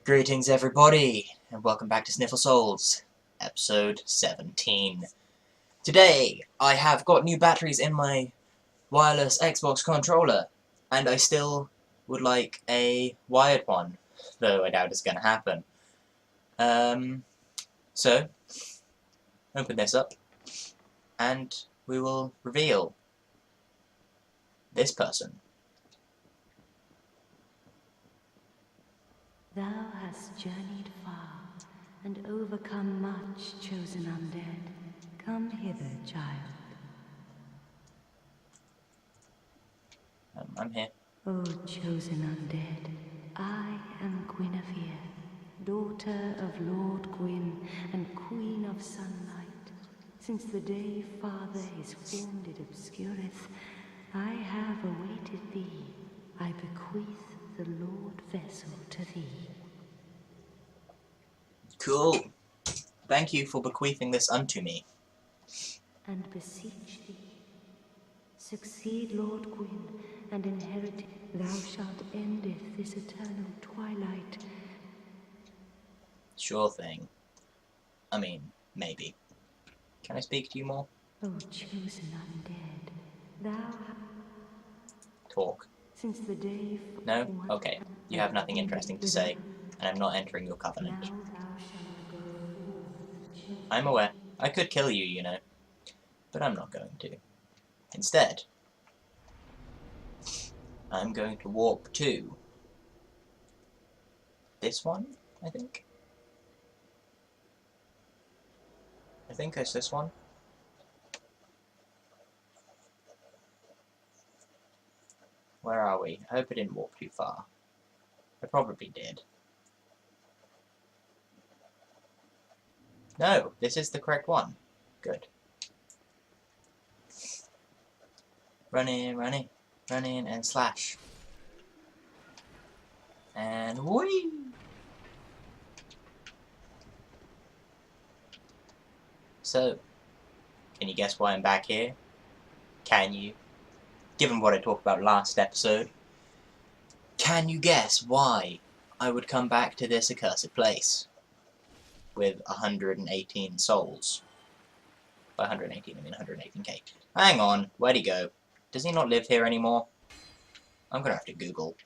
Greetings everybody, and welcome back to Sniffle Souls, episode 17. Today, I have got new batteries in my wireless Xbox controller, and I still would like a wired one, though I doubt it's going to happen. So, open this up, and we will reveal this person. Thou hast journeyed far, and overcome much, chosen undead. Come hither, child. I'm here. O chosen undead, I am Guinevere, daughter of Lord Gwyn and Queen of Sunlight. Since the day Father is formed it obscureth, I have awaited thee. I bequeath the Lord vessel to thee. Cool. Thank you for bequeathing this unto me. And beseech thee, succeed Lord Gwyn, and inherit it. Thou shalt endeth this eternal twilight. Sure thing. I mean, maybe. Can I speak to you more? O chosen undead, thou Talk. since the day No? Okay. You have nothing interesting to say, and I'm not entering your covenant. now thou shalt go forth. I'm aware. I could kill you, you know. But I'm not going to. Instead, I'm going to warp to this one, I think. I think it's this one. Where are we? I hope I didn't warp too far. I probably did. No, this is the correct one. Good. Run in, and slash. And whee! So, can you guess why I'm back here? Can you? Given what I talked about last episode, can you guess why I would come back to this accursed place with 118 souls? By 118, I mean 118k. Hang on, where'd he go? Does he not live here anymore? I'm gonna have to Google.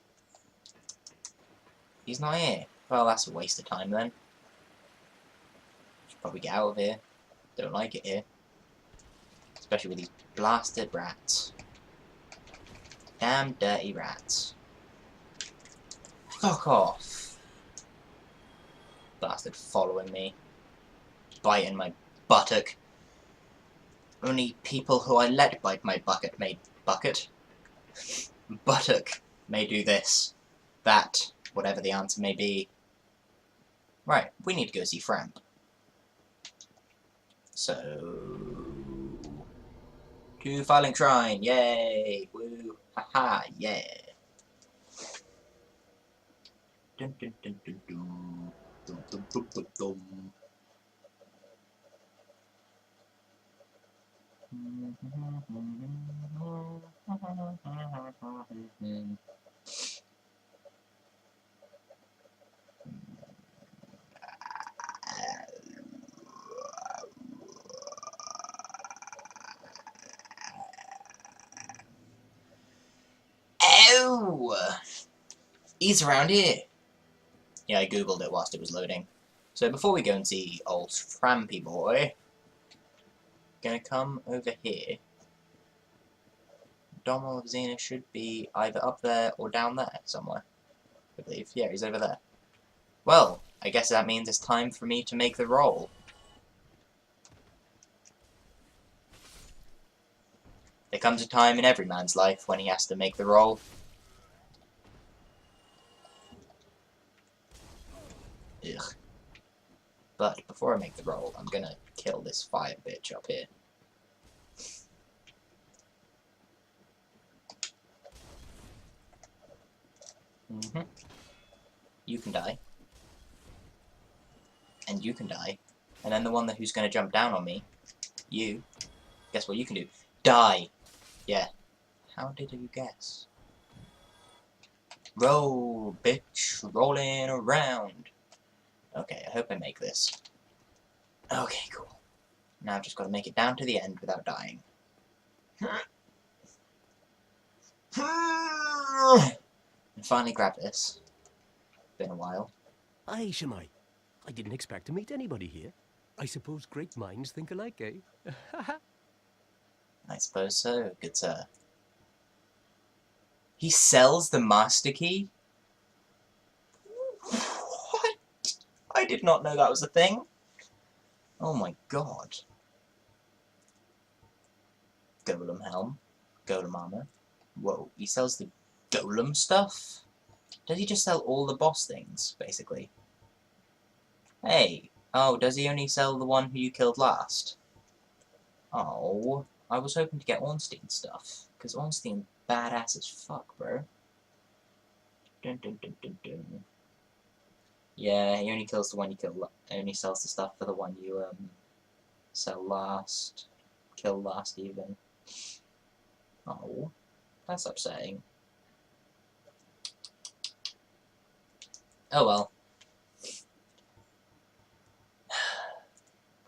He's not here. Well, that's a waste of time then. Should probably get out of here. Don't like it here. Especially with these blasted rats. Damn dirty rats. Fuck off. Bastard following me. Biting my buttock. Only people who I let bite my buttock may do this. That. Whatever the answer may be. Right, we need to go see Framp. So... to Filing Shrine, yay! Woo! Haha, yeah! Dun dun dun dun dun. Dum dum dum dum dum. Oh! He's around here. Yeah, I googled it whilst it was loading. So before we go and see old Frampy boy, gonna come over here. Dommel of Xena should be either up there or down there somewhere, I believe. Yeah, he's over there. Well, I guess that means it's time for me to make the roll. There comes a time in every man's life when he has to make the roll. Ugh. But before I make the roll, I'm gonna kill this fire bitch up here. You can die. And you can die. And then the one who's gonna jump down on me, you, guess what you can do? Die! Yeah. How did you guess? Roll, bitch, rolling around. Okay, I hope I make this. Okay, cool. Now I've just got to make it down to the end without dying. And finally grab this. Been a while. Aye, Shemai. I didn't expect to meet anybody here. I suppose great minds think alike, eh? I suppose so, good sir. He sells the master key? What? I did not know that was a thing. Oh my god. Golem helm. Golem armor. Whoa, he sells the golem stuff? Does he just sell all the boss things, basically? Hey. Oh, does he only sell the one who you killed last? Oh, I was hoping to get Ornstein stuff. Because Ornstein badass as fuck, bro. Dun dun dun dun dun. Yeah, he only kills the one you kill. Only sells the stuff for the one you sell last, kill last even. Oh, that's upsetting. Oh well.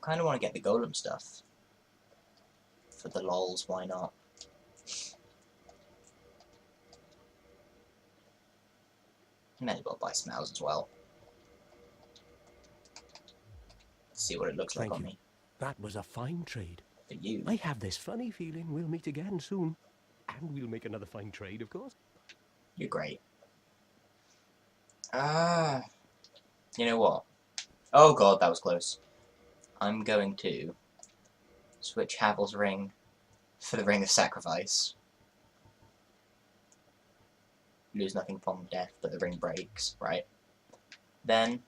Kind of want to get the golem stuff for the lols. Why not? May as well buy smells as well. See what it looks like Thank on you. me. That was a fine trade. For you. I have this funny feeling we'll meet again soon. And we'll make another fine trade, of course. You're great. You know what? Oh god, that was close. I'm going to switch Havel's ring for the Ring of Sacrifice. Lose nothing from death, but the ring breaks, right? Then, I'm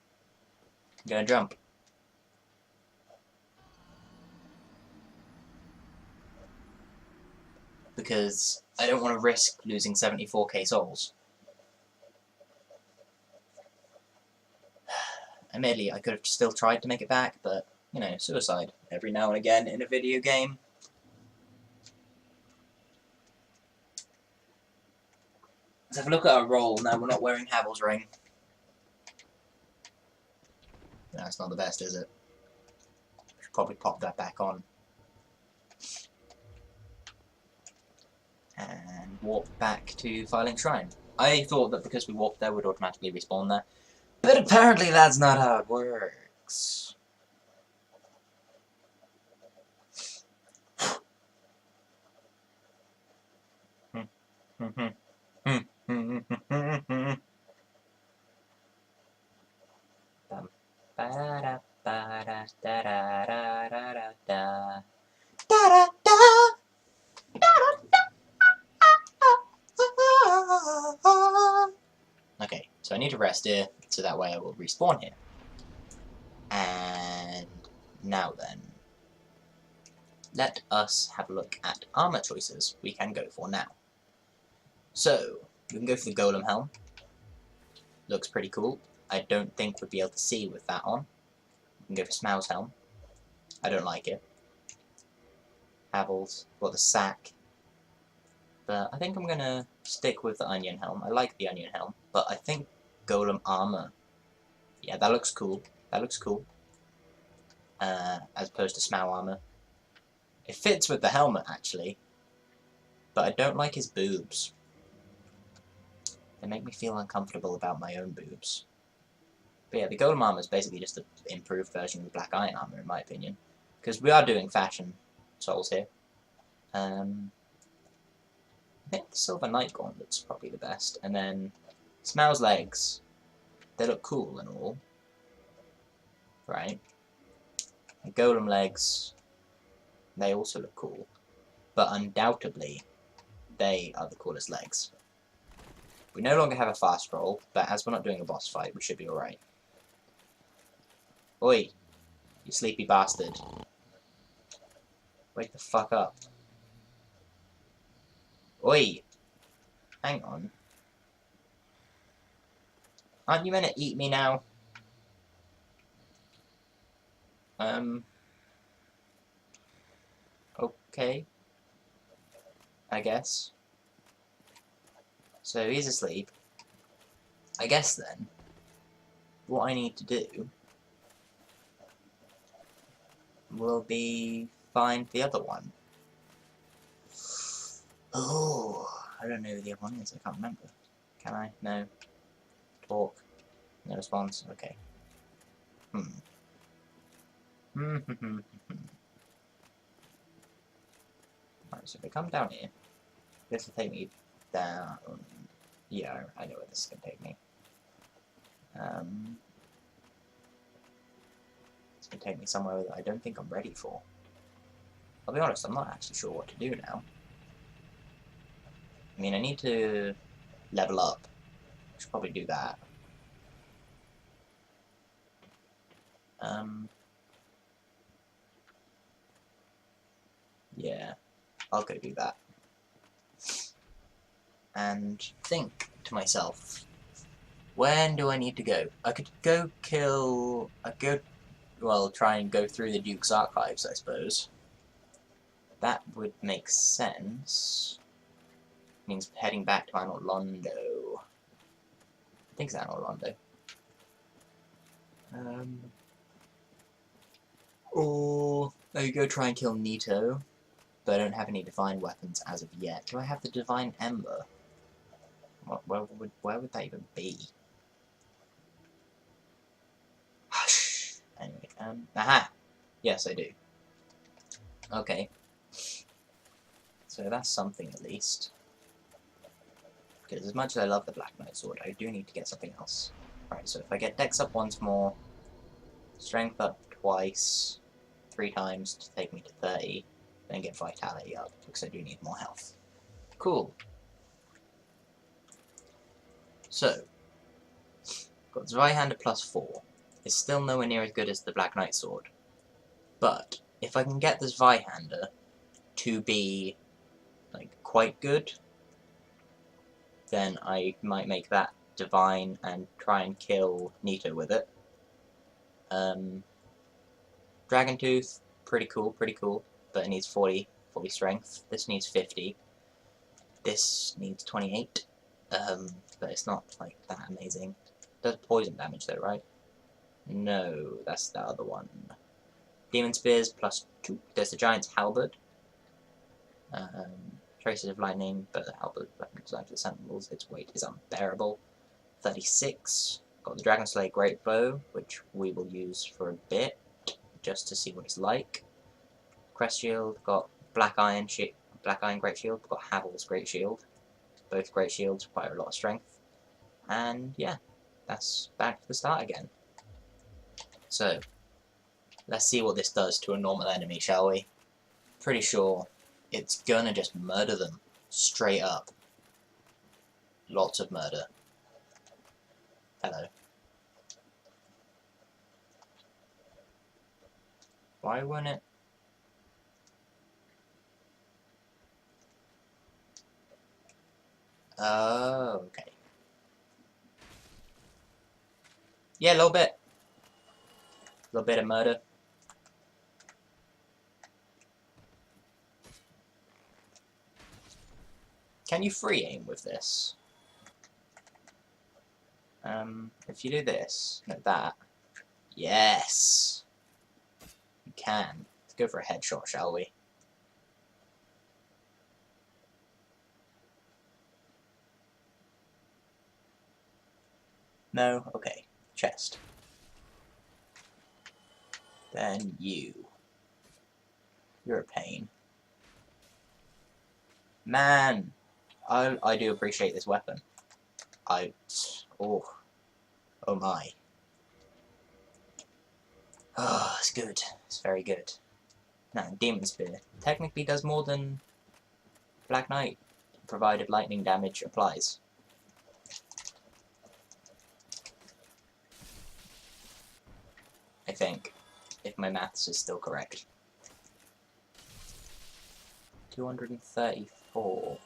gonna jump. Because I don't want to risk losing 74k souls. Admittedly, I could have still tried to make it back, but, you know, suicide every now and again in a video game. Let's have a look at our roll. Now we're not wearing Havel's ring. That's not the best, is it? Should probably pop that back on. And warp back to Filing Shrine. I thought that because we warped there, we'd automatically respawn there. But apparently that's not how it works. Okay, so I need to rest here, so that way I will respawn here. And now then, let us have a look at armor choices we can go for now. So, we can go for the Golem Helm. Looks pretty cool. I don't think we'd be able to see with that on. We can go for Smau's Helm. I don't like it. Havel's, got the sack. But I think I'm gonna stick with the Onion Helm. I like the Onion Helm, but I think Golem Armor. Yeah, that looks cool. That looks cool. As opposed to Smau Armor. It fits with the helmet, actually. But I don't like his boobs. They make me feel uncomfortable about my own boobs. But yeah, the Golem Armor is basically just an improved version of the Black Iron Armor, in my opinion. Because we are doing fashion souls here. I think the Silver Knight Gauntlet's probably the best. And then Smau's legs. They look cool and all. Right? And Golem legs, they also look cool. But undoubtedly, they are the coolest legs. We no longer have a fast roll, but as we're not doing a boss fight, we should be alright. Oi! You sleepy bastard. Wake the fuck up. Oi! Hang on. Aren't you gonna eat me now? Okay. I guess. So he's asleep. I guess then, what I need to do will be find the other one. Oh, I don't know who the other one is, I can't remember. Can I? No. Talk. No response. Okay. Alright, so if I come down here, this will take me down. Yeah, I know where this is going to take me. It's going to take me somewhere that I don't think I'm ready for. I'll be honest, I'm not actually sure what to do now. I mean, I need to level up. I should probably do that. Yeah, I'll go do that. And think to myself, when do I need to go? I could go kill... well, try and go through the Duke's archives, I suppose. That would make sense. Means heading back to Anor Londo. I think it's Anor Londo. Or I go try and kill Nito, but I don't have any divine weapons as of yet. Do I have the divine ember? Where would that even be? Hush. Anyway, aha! Yes, I do. Okay. So that's something at least. Because as much as I love the Black Knight Sword, I do need to get something else. Right, so if I get Dex up once more, Strength up twice, 3 times to take me to 30, then get Vitality up, because I do need more health. Cool. So, got Zweihander plus 4. It's still nowhere near as good as the Black Knight Sword. But, if I can get the Zweihander to be, like, quite good, then I might make that divine and try and kill Nito with it. Dragon Tooth, pretty cool, but it needs 40 strength. This needs 50. This needs 28, but it's not, like, that amazing. It does poison damage though, right? No, that's the other one. Demon Spears plus 2. There's the Giant's Halberd. Traces of Lightning, but the Halberd weapon designed for the Sentinels. Its weight is unbearable. 36. Got the Dragon Slayer Great Bow, which we will use for a bit, just to see what it's like. Crest Shield, got Black Iron Great Shield, got Havel's Great Shield. Both Great Shields require a lot of strength. And yeah, that's back to the start again. So, let's see what this does to a normal enemy, shall we? Pretty sure it's gonna just murder them. Straight up. Lots of murder. Hello. Why won't it? Oh, okay. Yeah, a little bit. A little bit of murder. Can you free aim with this? If you do this, no, that. Yes! You can. Let's go for a headshot, shall we? No? Okay. Chest. Then you. You're a pain. Man! I do appreciate this weapon. Oh my. Oh, it's good. It's very good. Now, Demon Spear technically does more than Black Knight, provided lightning damage applies. I think, if my maths is still correct. 234.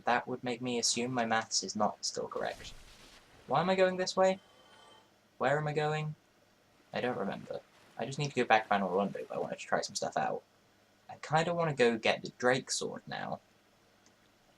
That would make me assume my maths is not still correct. Why am I going this way? Where am I going? I don't remember. I just need to go back to Anor Londo if I wanted to try some stuff out. I kind of want to go get the Drake Sword now.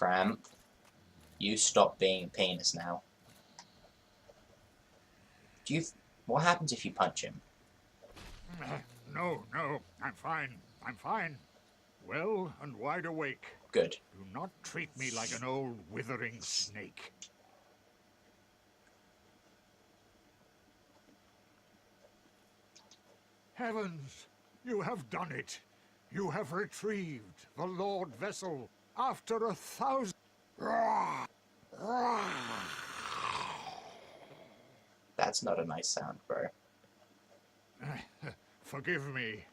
Fram, you stop being a penis now. What happens if you punch him? No, I'm fine. I'm fine. Well and wide awake. Good. Do not treat me like an old withering snake. Heavens, you have done it. You have retrieved the Lord Vessel after 1,000... That's not a nice sound, bro. Forgive me.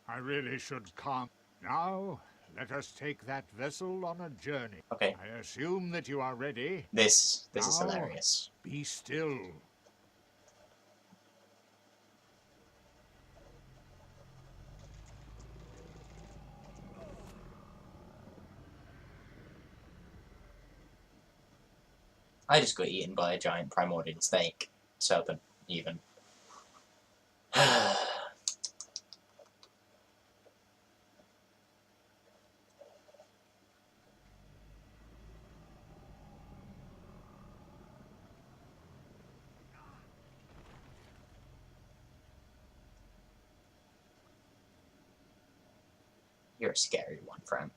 I really should calm. Now, let us take that vessel on a journey. Okay. I assume that you are ready. This is Now, hilarious. be still. I just got eaten by a giant primordial snake. Serpent, even. You're a scary one, friend.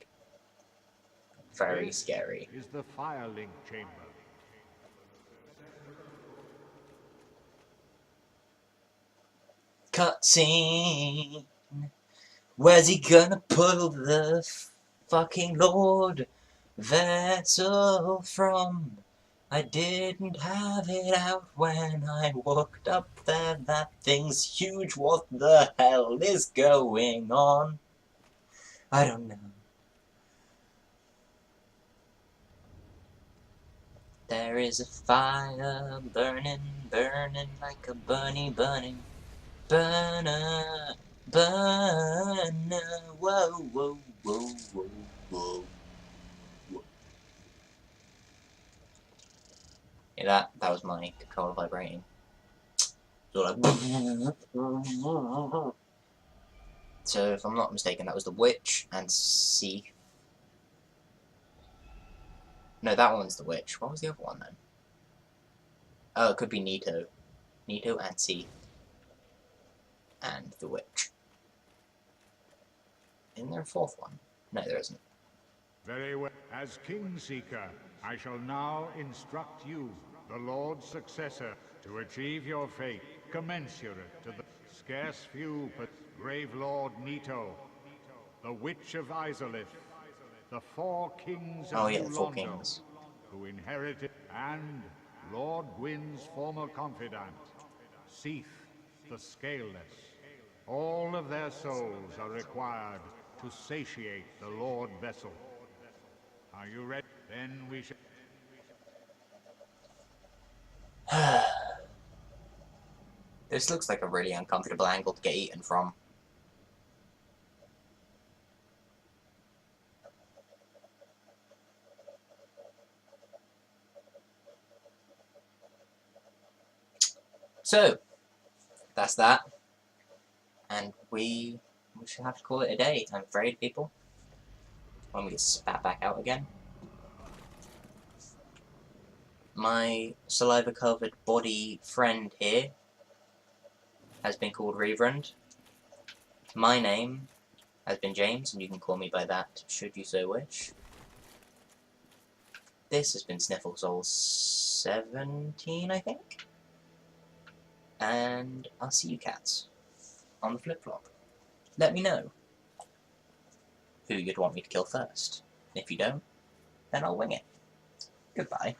Very This scary. is the Firelink Chamber. Cutscene. Where's he gonna pull the fucking Lord Vessel from? I didn't have it out when I walked up there. That thing's huge. What the hell is going on? I don't know. There is a fire burning, burning like a burning. Burner, burner, whoa, whoa, whoa, whoa, whoa. Yeah, that was my controller vibrating. So like, so if I'm not mistaken, that was the witch and Seath. No, that one's the witch. What was the other one then? Oh, it could be Nito. Nito and Seath. And the witch. Isn't there a fourth one? No, there isn't. Very well. As Kingseeker, I shall now instruct you, the Lord's successor, to achieve your fate commensurate to the scarce few but Grave Lord Nito, the Witch of Izalith, the 4 kings of Oh yeah, the 4 Ulondo, kings. who inherited, and Lord Gwyn's former confidant, Seath the Scaleless. All of their souls are required to satiate the Lord Vessel. Are you ready? Then we shall... This looks like a really uncomfortable angle to get eaten from. So, that's that. And we should have to call it a day, I'm afraid, people. When we get spat back out again. My saliva-covered body friend here has been called Reverend. My name has been James, and you can call me by that, should you so wish. This has been Sniffle Souls 17, I think? And I'll see you cats on the flip-flop. Let me know who you'd want me to kill first. If you don't, then I'll wing it. Goodbye.